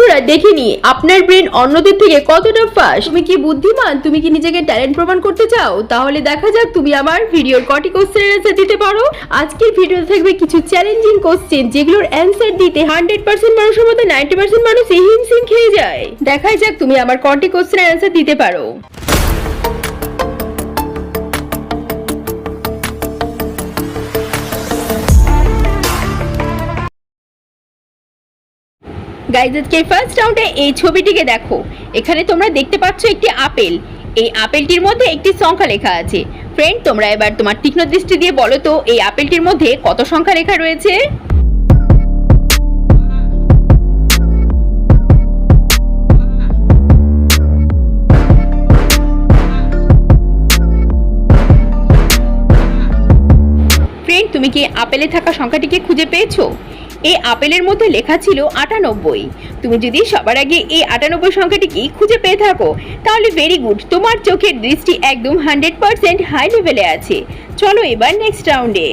বন্ধুরা দেখে নি আপনার ব্রেন অন্যদের থেকে কতটা ফাস্ট। তুমি কি বুদ্ধিমান? তুমি কি নিজেকে ট্যালেন্ট প্রমাণ করতে চাও? তাহলে দেখা যাক তুমি আমার ভিডিওর কটি কোশ্চেনের অ্যান্সার দিতে পারো। আজকের ভিডিওতে থাকবে কিছু চ্যালেঞ্জিং কোশ্চেন যেগুলোর অ্যান্সার দিতে 100% মানুষের মধ্যে 90% মানুষ হিমশিম খেয়ে যায়। দেখাই যাক তুমি আমার কটি কোশ্চেনের অ্যান্সার দিতে পারো। গাইজ আজকে ফার্স্ট রাউন্ডে এই ছবিটিকে দেখো। এখানে তোমরা দেখতে পাচ্ছ একটি আপেল। এই আপেলটির মধ্যে একটি সংখ্যা লেখা আছে। ফ্রেন্ড, তোমরা এবার তোমার তীক্ষ্ণ দৃষ্টি দিয়ে বলো তো এই আপেলটির মধ্যে কত সংখ্যা লেখা রয়েছে? ফ্রেন্ড, তুমি কি আপেলে থাকা সংখ্যাটিকে খুঁজে পেয়েছো? এই আপেলের মধ্যে লেখা ছিল 98। তুমি যদি সবার আগে এই 98 সংখ্যাটিকে খুঁজে পেয়ে থাকো তাহলে ভেরি গুড, তোমার চোখের দৃষ্টি একদম 100% হাই লেভেলে আছে। চলো এবার নেক্সট রাউন্ডে।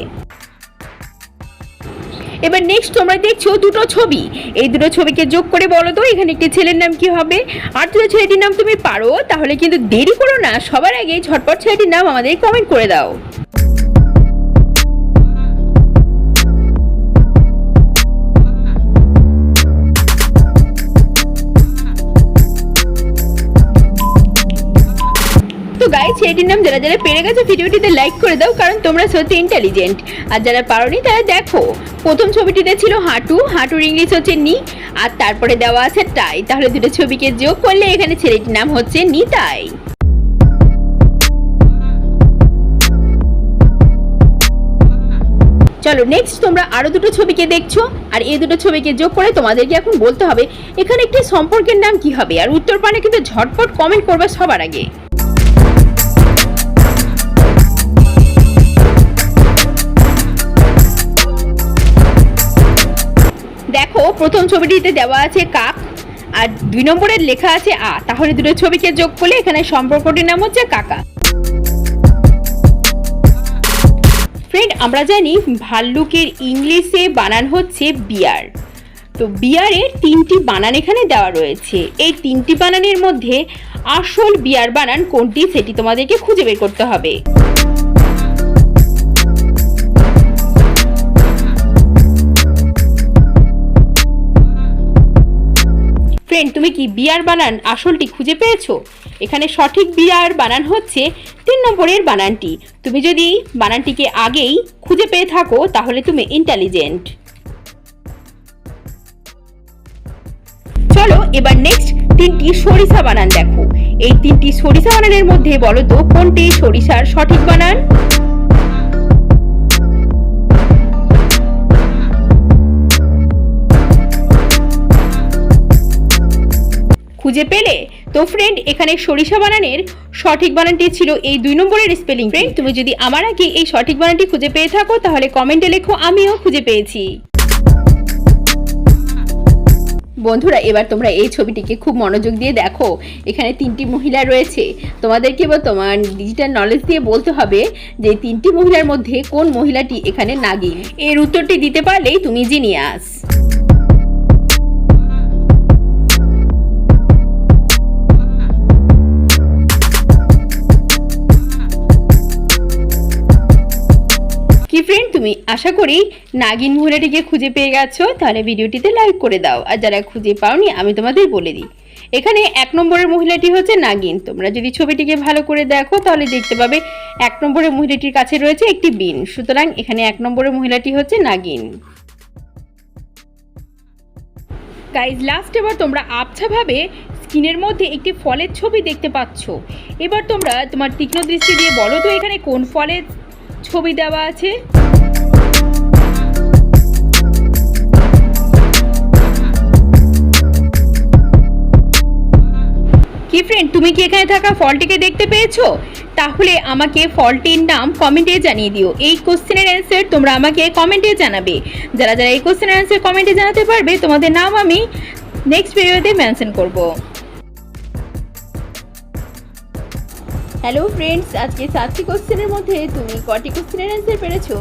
এবার নেক্সট তোমরা দেখছো দুটো ছবি। এই দুটো ছবিকে যোগ করে বলো তো এখানে একটি ছেলের নাম কি হবে। আর যদি ছেলেটির নাম তুমি পারো তাহলে কিন্তু দেরি করো না, সবার আগে ঝটপট ছেলেটির নাম আমাদের কমেন্ট করে দাও। তো গাইস, ছেলেটির নাম যারা যারা পেরে গেছে ভিডিওটিতে লাইক করে দাও, কারণ তোমরা সত্যি ইন্টেলিজেন্ট। আর যারা পারোনি তারা দেখো, প্রথম ছবিটিতে ছিল হাঁটু, হাঁটুর ইংলিশ হচ্ছে নি, আর তারপরে দেওয়া আছে টাই। তাহলে দুটো ছবিকে যোগ করলে এখানে ছেলেটির নাম হচ্ছে নিতাই। চলো নেক্সট তোমরা আরো দুটো ছবিকে দেখছো, আর এই দুটো ছবিকে যোগ করে তোমাদেরকে এখন বলতে হবে এখানে একটি সম্পর্কের নাম কি হবে। আর উত্তর পানে কিন্তু ঝটপট কমেন্ট করবে সবার আগে। দেখো, প্রথম ছবিটিতে দেওয়া আছে কাক, আর 2 নম্বরের লেখা আছে আ। তাহলে দুটো ছবিকে যোগ করলে এখানে সম্পর্কটির নাম হচ্ছে কাকা। ফ্রেন্ড, আমরা জানি ভাল্লুকের ইংলিশে বানান হচ্ছে বিয়ার। তো বিয়ারের 3টি বানান এখানে দেওয়া রয়েছে। এই 3টি বানানের মধ্যে আসল বিয়ার বানান কোনটি সেটি তোমাদেরকে খুঁজে বের করতে হবে। ফ্রেন্ড, তুমি কি বিয়ার বানান আসলটি খুঁজে পেয়েছো? এখানে সঠিক বিয়ার বানান হচ্ছে 3 নম্বরের বানানটি। তুমি যদি বানানটিকে আগেই খুঁজে পেয়ে থাকো তাহলে তুমি ইন্টেলিজেন্ট। চলো এবার নেক্সট 3টি সরিষা বানান দেখো। এই 3টি সরিষা বানানের মধ্যে বলো তো কোনটি সরিষার সঠিক বানান। খুঁজে পেলে? তো ফ্রেন্ড, এখানে সরিষা বানানের সঠিক বানানটি ছিল এই 2 নম্বরের স্পেলিং। ফ্রেন্ড, তুমি যদি আমার আগে এই সঠিক বানানটি খুঁজে পেয়ে থাকো তাহলে কমেন্টে লেখো আমিও খুঁজে পেয়েছি। বন্ধুরা, এবার তোমরা এই ছবিটিকে খুব মনোযোগ দিয়ে দেখো। এখানে 3টি মহিলা রয়েছে। তোমাদেরকে বা তোমার ডিজিটাল নলেজ দিয়ে বলতে হবে যে 3টি মহিলার মধ্যে কোন মহিলাটি এখানে নাগিন। এর উত্তরটি দিতে পারলেই তুমি জিনিয়াস। কি ফ্রেন্ড, তুমি আশা করি নাগিন মহিলাটিকে খুঁজে পেয়ে গেছো। তাহলে ভিডিওটিতে লাইক করে দাও। আর যারা খুঁজে পাওনি আমি তোমাদের বলে দিই, এখানে 1 নম্বরের মহিলাটি হচ্ছে নাগিন। তোমরা যদি ছবিটিকে ভালো করে দেখো তাহলে দেখতে পাবে 1 নম্বরের মহিলাটির কাছে রয়েছে একটি বিন। সুতরাং এখানে 1 নম্বরের মহিলাটি হচ্ছে নাগিন। গাইজ, লাস্ট এবার তোমরা আবছাভাবে স্ক্রিনের মধ্যে একটি ফলের ছবি দেখতে পাচ্ছ। এবার তোমরা তোমার তীক্ষ্ণ দৃষ্টি দিয়ে বলো তো এখানে কোন ফলের ছবি দেওয়া আছে। কি ফ্রেন্ড, তুমি কি এখানে থাকা ফলটিকে দেখতে পেয়েছো? তাহলে আমাকে ফলটির নাম কমেন্টে জানিয়ে দিও। এই কোশ্চেনের অ্যান্সার তোমরা আমাকে কমেন্টে জানাবে। যারা যারা এই কোশ্চেনের অ্যান্সার কমেন্টে জানাতে পারবে তোমাদের নাম আমি নেক্সট ভিডিওতে মেনশন করব। হ্যালো ফ্রেন্ডস, আজকে 7টি কোশ্চেনের মধ্যে তুমি কটি কোশ্চেনের অ্যান্সার পেরেছো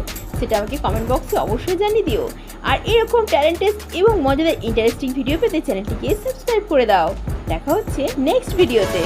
সেটা আমাকে কমেন্ট বক্সে অবশ্যই জানিয়ে দিও। আর এরকম ট্যালেন্ট টেস্ট এবং মজাদার ইন্টারেস্টিং ভিডিও পেতে চ্যানেলটিকে সাবস্ক্রাইব করে দাও। দেখা হচ্ছে নেক্সট ভিডিওতে।